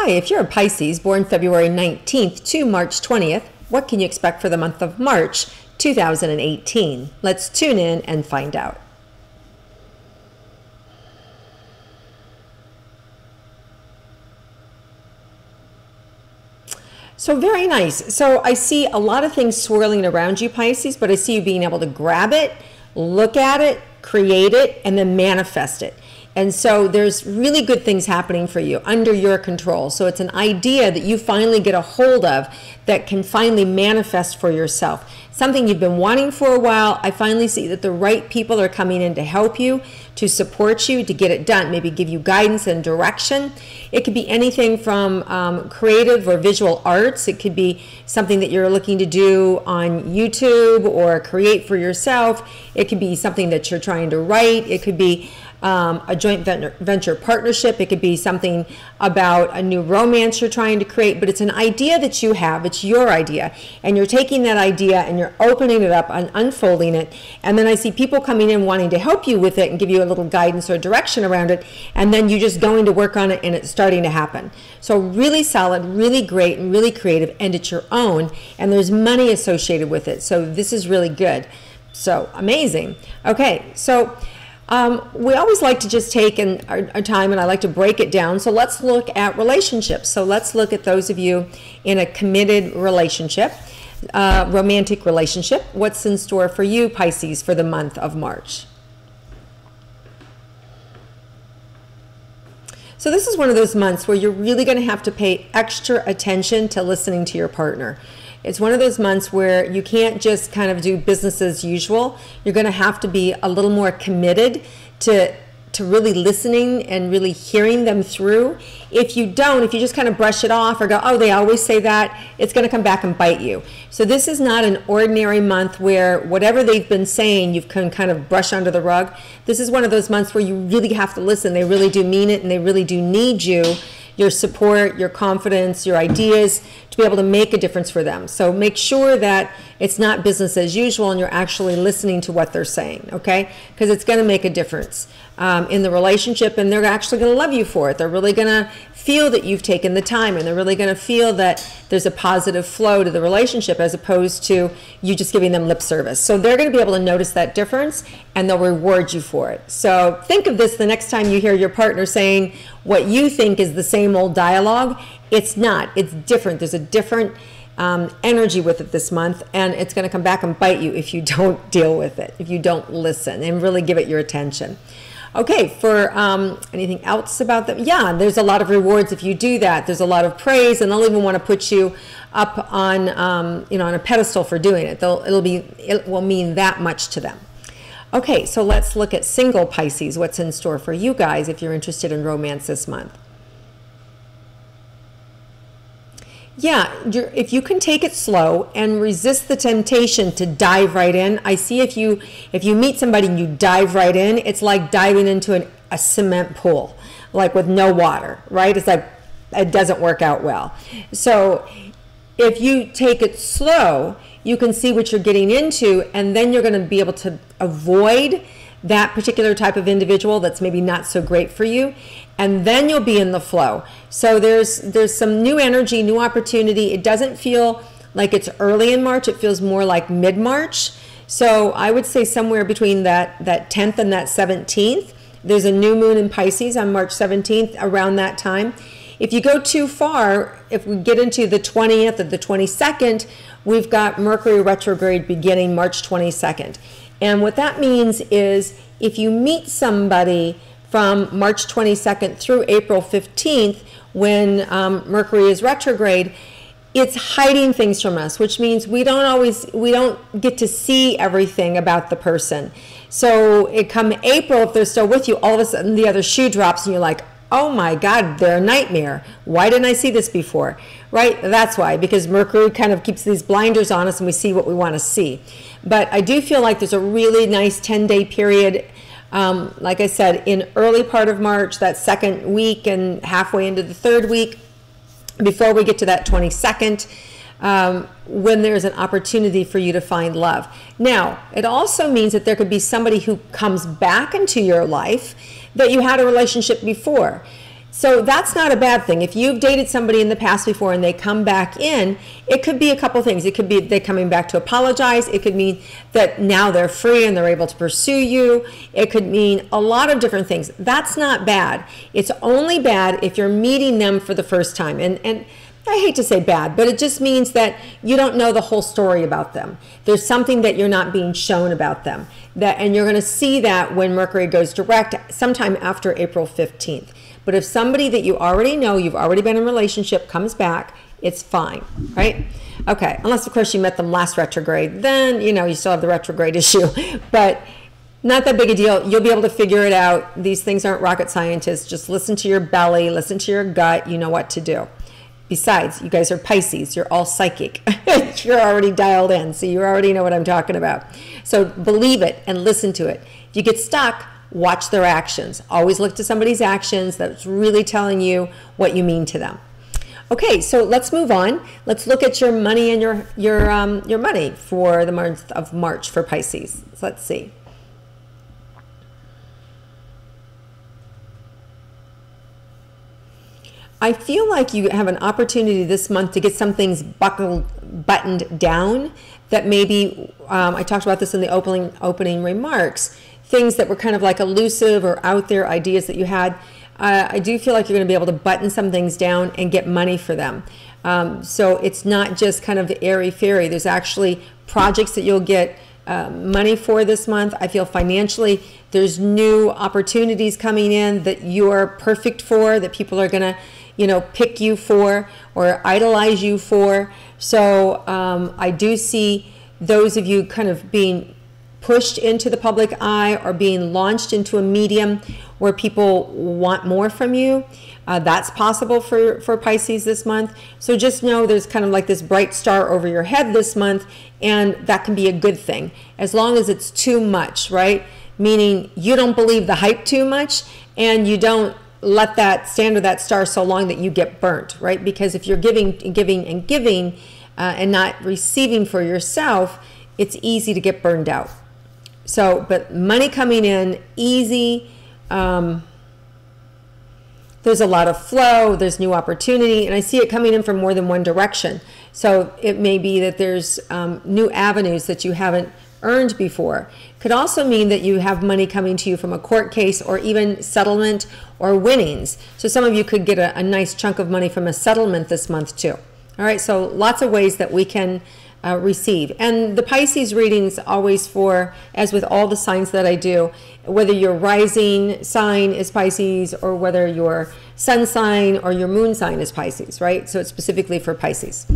Hi, if you're a Pisces born February 19th to March 20th, what can you expect for the month of March 2018? Let's tune in and find out. So very nice. So I see a lot of things swirling around you, Pisces, but I see you being able to grab it, look at it, create it, and then manifest it. And so there's really good things happening for you under your control. So it's an idea that you finally get a hold of that can finally manifest for yourself. Something you've been wanting for a while. I finally see that the right people are coming in to help you, to support you, to get it done, maybe give you guidance and direction. It could be anything from creative or visual arts. It could be something that you're looking to do on YouTube or create for yourself. It could be something that you're trying to write. It could be a joint venture partnership. It could be something about a new romance you're trying to create, but it's an idea that you have. It's your idea, and you're taking that idea and you're opening it up and unfolding it. And then I see people coming in wanting to help you with it and give you a little guidance or direction around it, and then you just going to work on it and it's starting to happen. So really solid, really great, and really creative, and it's your own, and there's money associated with it. So this is really good. So amazing. Okay, so we always like to just take our time, and I like to break it down. So let's look at relationships. So let's look at those of you in a committed relationship, romantic relationship. What's in store for you, Pisces, for the month of March? So this is one of those months where you're really going to have to pay extra attention to listening to your partner. It's one of those months where you can't just kind of do business as usual. You're going to have to be a little more committed to really listening and really hearing them through. If you don't, if you just kind of brush it off or go, oh, they always say that, it's going to come back and bite you. So this is not an ordinary month where whatever they've been saying, you can kind of brush under the rug. This is one of those months where you really have to listen. They really do mean it, and they really do need you, your support, your confidence, your ideas, to be able to make a difference for them. So make sure that it's not business as usual and you're actually listening to what they're saying, okay? Because it's going to make a difference in the relationship, and they're actually going to love you for it. They're really going to feel that you've taken the time, and they're really going to feel that there's a positive flow to the relationship as opposed to you just giving them lip service. So they're going to be able to notice that difference, and they'll reward you for it. So think of this the next time you hear your partner saying what you think is the same old dialogue. It's not. It's different. There's a different energy with it this month, and it's going to come back and bite you if you don't deal with it, if you don't listen and really give it your attention. Okay, for anything else about them? Yeah, there's a lot of rewards if you do that. There's a lot of praise, and they'll even want to put you up on, on a pedestal for doing it. It will mean that much to them. Okay, so let's look at single Pisces. What's in store for you guys if you're interested in romance this month? Yeah, if you can take it slow and resist the temptation to dive right in. I see if you meet somebody and you dive right in, it's like diving into a cement pool, like with no water, right? It's like it doesn't work out well. So if you take it slow, you can see what you're getting into, and then you're going to be able to avoid that particular type of individual that's maybe not so great for you, and then you'll be in the flow. So there's some new energy, new opportunity. It doesn't feel like it's early in March. It feels more like mid-March. So I would say somewhere between that 10th and that 17th. There's a new moon in Pisces on March 17th, around that time. If you go too far, if we get into the 20th or the 22nd, we've got Mercury retrograde beginning March 22nd. And what that means is if you meet somebody from March 22nd through April 15th, when Mercury is retrograde, it's hiding things from us, which means we don't get to see everything about the person. So it come April, if they're still with you, all of a sudden the other shoe drops and you're like, oh my God, they're a nightmare. Why didn't I see this before? Right? That's why, because Mercury kind of keeps these blinders on us and we see what we want to see. But I do feel like there's a really nice 10-day period, like I said, in early part of March, that second week and halfway into the third week, before we get to that 22nd, when there's an opportunity for you to find love. Now, it also means that there could be somebody who comes back into your life that you had a relationship before. So that's not a bad thing. If you've dated somebody in the past before and they come back in, it could be a couple things. It could be they're coming back to apologize. It could mean that now they're free and they're able to pursue you. It could mean a lot of different things. That's not bad. It's only bad if you're meeting them for the first time. And I hate to say bad, but it just means that you don't know the whole story about them. There's something that you're not being shown about them. And you're going to see that when Mercury goes direct sometime after April 15th. But if somebody that you already know, you've already been in a relationship, comes back, it's fine, right? Okay, unless of course you met them last retrograde, then you still have the retrograde issue, but not that big a deal. You'll be able to figure it out. These things aren't rocket scientists. Just listen to your belly, listen to your gut, you know what to do. Besides, you guys are Pisces, you're all psychic. You're already dialed in, so you already know what I'm talking about. So believe it and listen to it. If you get stuck, watch their actions. Always look to somebody's actions that's really telling you what you mean to them. Okay, so let's move on. Let's look at your money and your money for the month of March for Pisces. So let's see. I feel like you have an opportunity this month to get some things buttoned down that maybe, I talked about this in the opening remarks, things that were kind of like elusive or out there ideas that you had. I do feel like you're going to be able to button some things down and get money for them. So it's not just kind of airy-fairy. There's actually projects that you'll get money for this month. I feel financially there's new opportunities coming in that you're perfect for, that people are going to pick you for or idolize you for. So I do see those of you kind of being pushed into the public eye or being launched into a medium where people want more from you. That's possible for Pisces this month. So just know there's kind of like this bright star over your head this month, and that can be a good thing as long as it's too much, right? Meaning you don't believe the hype too much and you don't let that stand with that star so long that you get burnt, right? Because if you're giving and giving and giving and not receiving for yourself, it's easy to get burned out. So, but money coming in, easy. There's a lot of flow, there's new opportunity, and I see it coming in from more than one direction. So it may be that there's new avenues that you haven't earned before. Could also mean that you have money coming to you from a court case or even settlement or winnings. So some of you could get a nice chunk of money from a settlement this month too. All right, so lots of ways that we can receive. And the Pisces readings always for, as with all the signs that I do, whether your rising sign is Pisces or whether your sun sign or your moon sign is Pisces, right? So it's specifically for Pisces.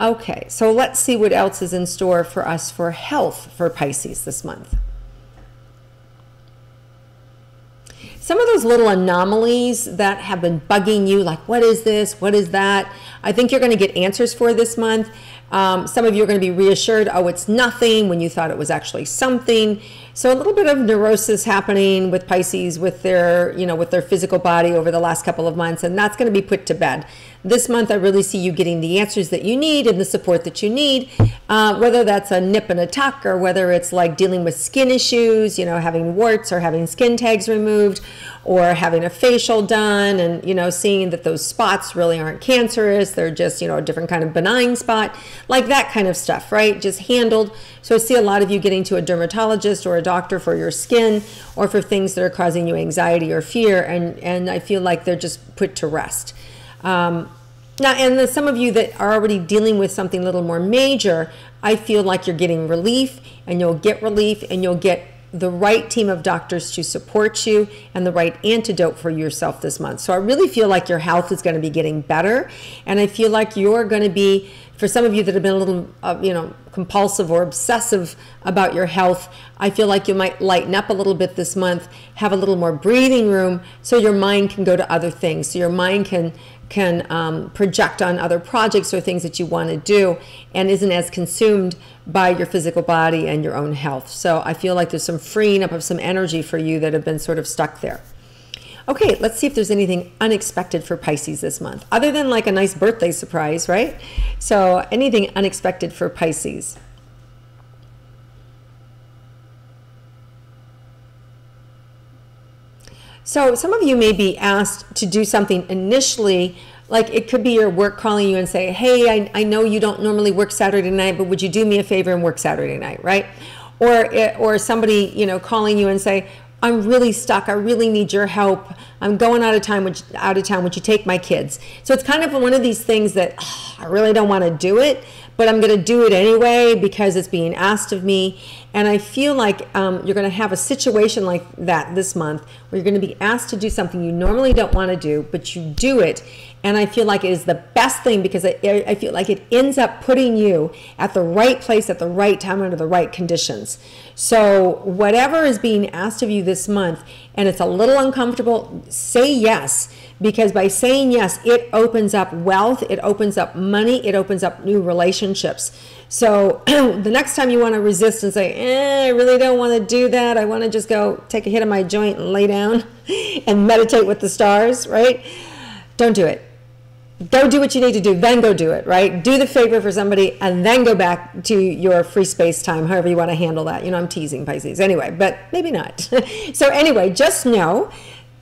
Okay, so let's see what else is in store for us for health for Pisces this month. Some of those little anomalies that have been bugging you, like what is this, what is that, I think you're going to get answers for this month. Some of you are going to be reassured, oh, it's nothing, when you thought it was actually something. So a little bit of neurosis happening with Pisces with their, with their physical body over the last couple of months, and that's going to be put to bed. This month, I really see you getting the answers that you need and the support that you need, whether that's a nip and a tuck or whether it's like dealing with skin issues, having warts or having skin tags removed or having a facial done and, seeing that those spots really aren't cancerous. They're just, a different kind of benign spot, like that kind of stuff, right? Just handled. So I see a lot of you getting to a dermatologist or a doctor for your skin or for things that are causing you anxiety or fear, and I feel like they're just put to rest. Now, and some of you that are already dealing with something a little more major, I feel like you're getting relief, and you'll get relief, and you'll get the right team of doctors to support you and the right antidote for yourself this month. So I really feel like your health is going to be getting better, and I feel like you're going to be, for some of you that have been a little, compulsive or obsessive about your health, I feel like you might lighten up a little bit this month, have a little more breathing room so your mind can go to other things, so your mind can project on other projects or things that you want to do and isn't as consumed by your physical body and your own health. So I feel like there's some freeing up of some energy for you that have been sort of stuck there. Okay, let's see if there's anything unexpected for Pisces this month, other than like a nice birthday surprise, right? So anything unexpected for Pisces. So some of you may be asked to do something initially, like it could be your work calling you and say, hey, I know you don't normally work Saturday night, but would you do me a favor and work Saturday night, right? Or somebody, you know, calling you and say, I'm really stuck. I really need your help. I'm going out of town. Would you take my kids? So it's kind of one of these things that I really don't want to do it, but I'm going to do it anyway because it's being asked of me. And I feel like you're going to have a situation like that this month where you're going to be asked to do something you normally don't want to do, but you do it. And I feel like it is the best thing because I feel like it ends up putting you at the right place at the right time under the right conditions. So whatever is being asked of you this month, and it's a little uncomfortable, say yes. Because by saying yes, it opens up wealth, it opens up money, it opens up new relationships. So the next time you want to resist and say, I really don't want to do that. I want to just go take a hit of my joint and lay down and meditate with the stars, right? Don't do it. Go do what you need to do, then go do it, right? Do the favor for somebody and then go back to your free space time, however you want to handle that. You know, I'm teasing Pisces anyway, but maybe not. So anyway, just know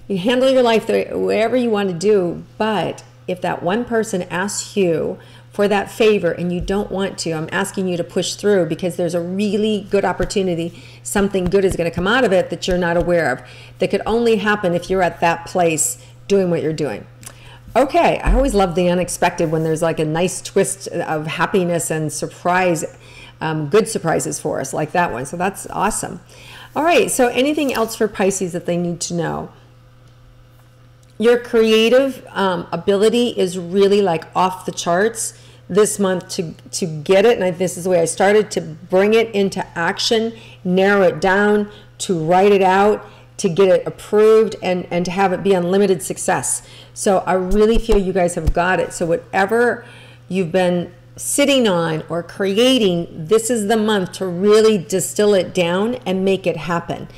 you handle your life wherever you want to do, but if that one person asks you for that favor and you don't want to, I'm asking you to push through because there's a really good opportunity. Something good is going to come out of it that you're not aware of. That could only happen if you're at that place doing what you're doing. Okay, I always love the unexpected when there's like a nice twist of happiness and surprise, good surprises for us like that one. So that's awesome. All right, so anything else for Pisces that they need to know? Your creative ability is really like off the charts this month to get it. And this is the way I started, to bring it into action, narrow it down, to write it out, to get it approved, and to have it be unlimited success. So I really feel you guys have got it. So whatever you've been sitting on or creating, this is the month to really distill it down and make it happen.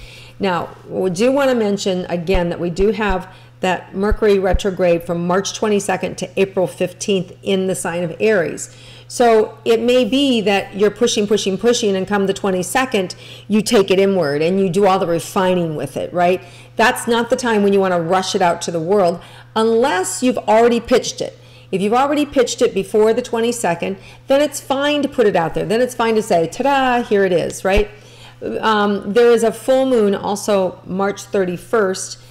Now, we do want to mention again that we do have that Mercury retrograde from March 22nd to April 15th in the sign of Aries. So it may be that you're pushing, and come the 22nd, you take it inward and you do all the refining with it, right? That's not the time when you want to rush it out to the world unless you've already pitched it. If you've already pitched it before the 22nd, then it's fine to put it out there. Then it's fine to say, ta-da, here it is, right? There is a full moon also March 31st,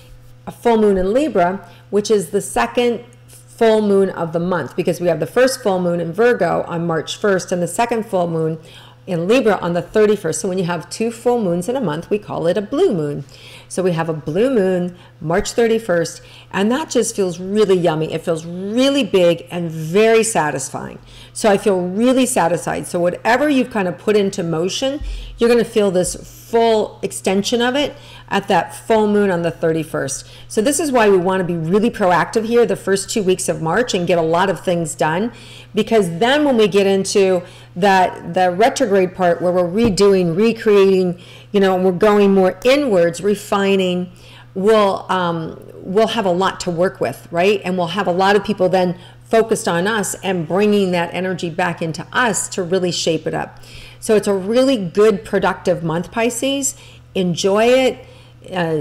a full moon in Libra, which is the second full moon of the month, because we have the first full moon in Virgo on March 1st and the second full moon in Libra on the 31st. So when you have two full moons in a month, we call it a blue moon. So we have a blue moon March 31st, and that just feels really yummy. It feels really big and very satisfying. So I feel really satisfied. So whatever you've kind of put into motion, you're going to feel this full extension of it at that full moon on the 31st. So this is why we want to be really proactive here the first 2 weeks of March and get a lot of things done, because then when we get into the retrograde part where we're redoing, recreating, you know, and we're going more inwards, refining, we'll have a lot to work with, right? And we'll have a lot of people then focused on us and bringing that energy back into us to really shape it up. So it's a really good, productive month, Pisces. Enjoy it,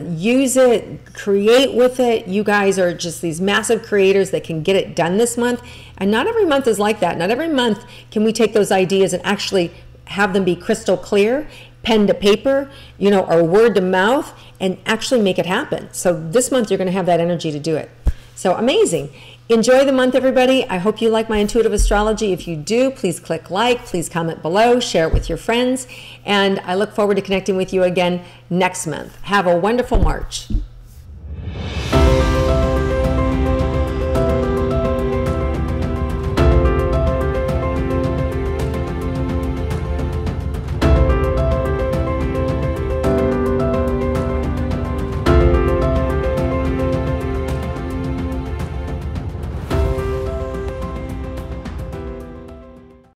use it, create with it. You guys are just these massive creators that can get it done this month. And not every month is like that. Not every month can we take those ideas and actually have them be crystal clear, pen to paper, you know, or word to mouth, and actually make it happen. So this month you're going to have that energy to do it. So amazing. Enjoy the month, everybody. I hope you like my intuitive astrology. If you do, please click like, please comment below, share it with your friends, and I look forward to connecting with you again next month. Have a wonderful March.